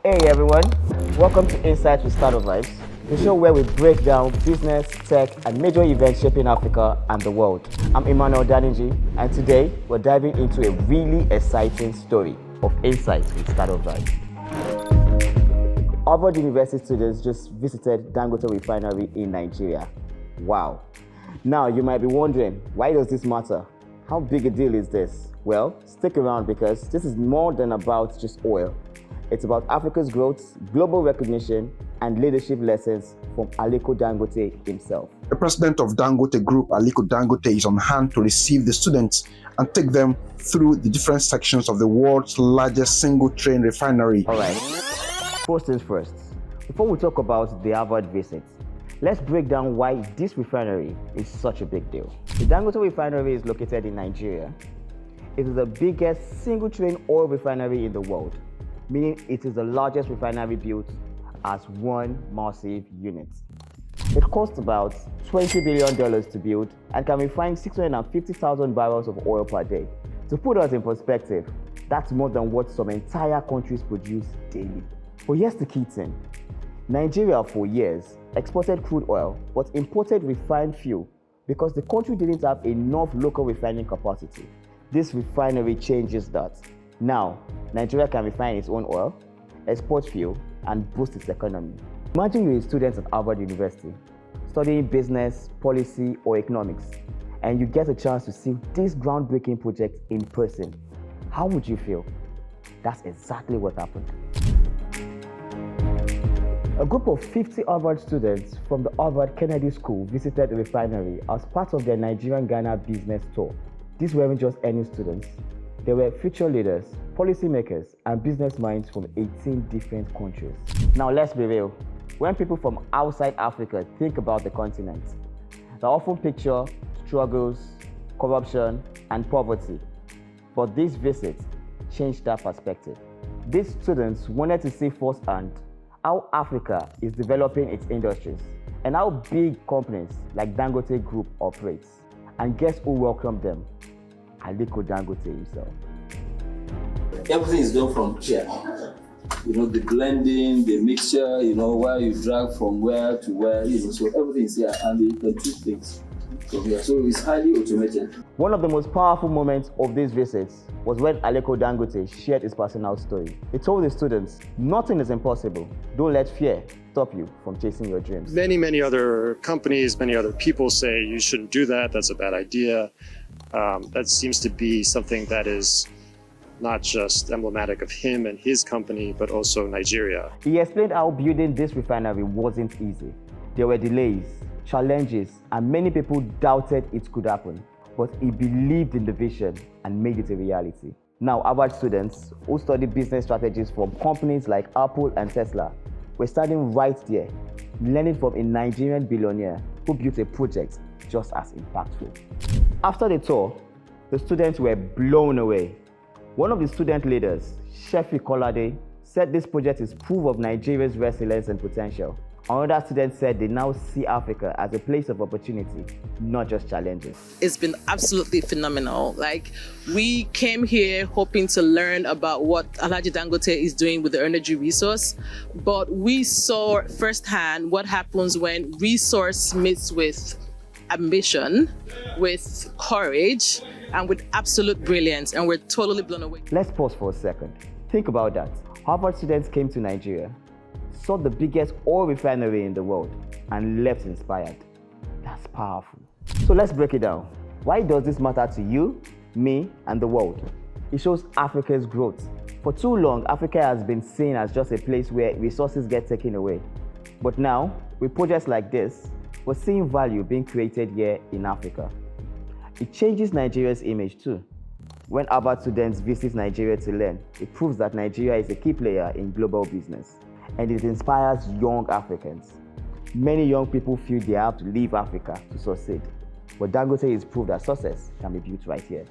Hey everyone, welcome to Insights with StartupsVibes, the show where we break down business, tech, and major events shaping Africa and the world. I'm Emmanuel Daniji, and today we're diving into a really exciting story of Insights with StartupsVibes. Harvard University students just visited Dangote Refinery in Nigeria. Wow. Now you might be wondering, why does this matter? How big a deal is this? Well, stick around because this is more than about just oil. It's about Africa's growth, global recognition, and leadership lessons from Aliko Dangote himself. The president of Dangote Group, Aliko Dangote, is on hand to receive the students and take them through the different sections of the world's largest single-train refinery. All right, first things first. Before we talk about the Harvard visit, let's break down why this refinery is such a big deal. The Dangote Refinery is located in Nigeria. It is the biggest single-train oil refinery in the world, meaning it is the largest refinery built as one massive unit. It cost about $20 billion to build and can refine 650,000 barrels of oil per day. To put us in perspective, that's more than what some entire countries produce daily. But here's the key thing. Nigeria for years exported crude oil but imported refined fuel because the country didn't have enough local refining capacity. This refinery changes that. Now, Nigeria can refine its own oil, export fuel, and boost its economy. Imagine you're a student at Harvard University, studying business, policy, or economics, and you get a chance to see this groundbreaking project in person. How would you feel? That's exactly what happened. A group of 50 Harvard students from the Harvard Kennedy School visited the refinery as part of their Nigerian-Ghana business tour. These weren't just any students. They were future leaders, policymakers, and business minds from 18 different countries. Now let's be real. When people from outside Africa think about the continent, they often picture struggles, corruption, and poverty. But this visit changed that perspective. These students wanted to see firsthand how Africa is developing its industries and how big companies like Dangote Group operates. And guess who welcomed them? Aliko Dangote himself. Everything is done from here. The blending, the mixture, where you drag from where to where, so everything is here and you can treat things from here. So it's highly automated. One of the most powerful moments of this visit was when Aliko Dangote shared his personal story. He told the students, nothing is impossible. Don't let fear stop you from chasing your dreams. Many other companies, many other people say you shouldn't do that, that's a bad idea. That seems to be something that is not just emblematic of him and his company, but also Nigeria. He explained how building this refinery wasn't easy. There were delays, challenges, and many people doubted it could happen. But he believed in the vision and made it a reality. Now, Harvard students who study business strategies from companies like Apple and Tesla were standing right there, learning from a Nigerian billionaire who built a project just as impactful. After the tour, the students were blown away. One of the student leaders, Shefi Kolade, said this project is proof of Nigeria's resilience and potential. Another student said they now see Africa as a place of opportunity, not just challenges. It's been absolutely phenomenal. We came here hoping to learn about what Alhaji Dangote is doing with the energy resource, but we saw firsthand what happens when resource meets with ambition, with courage, and with absolute brilliance, and we're totally blown away. Let's pause for a second. Think about that. Harvard students came to Nigeria, saw the biggest oil refinery in the world, and left inspired. That's powerful. So let's break it down. Why does this matter to you, me, and the world? It shows Africa's growth. For too long, Africa has been seen as just a place where resources get taken away. But now, with projects like this, we're seeing value being created here in Africa. It changes Nigeria's image too. When Harvard students visit Nigeria to learn, it proves that Nigeria is a key player in global business, and it inspires young Africans. Many young people feel they have to leave Africa to succeed, but Dangote is proof that success can be built right here.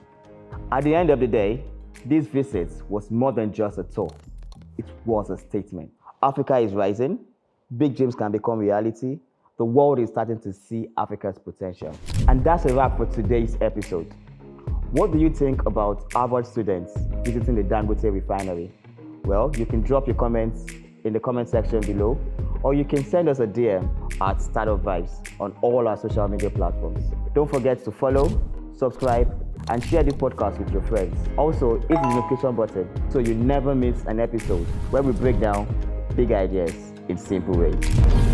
At the end of the day, this visit was more than just a tour. It was a statement. Africa is rising, big dreams can become reality, the world is starting to see Africa's potential. And that's a wrap for today's episode. What do you think about Harvard students visiting the Dangote Refinery? Well, you can drop your comments in the comment section below, or you can send us a DM at StartupsVibes on all our social media platforms. Don't forget to follow, subscribe, and share the podcast with your friends. Also, hit the notification button so you never miss an episode where we break down big ideas in simple ways.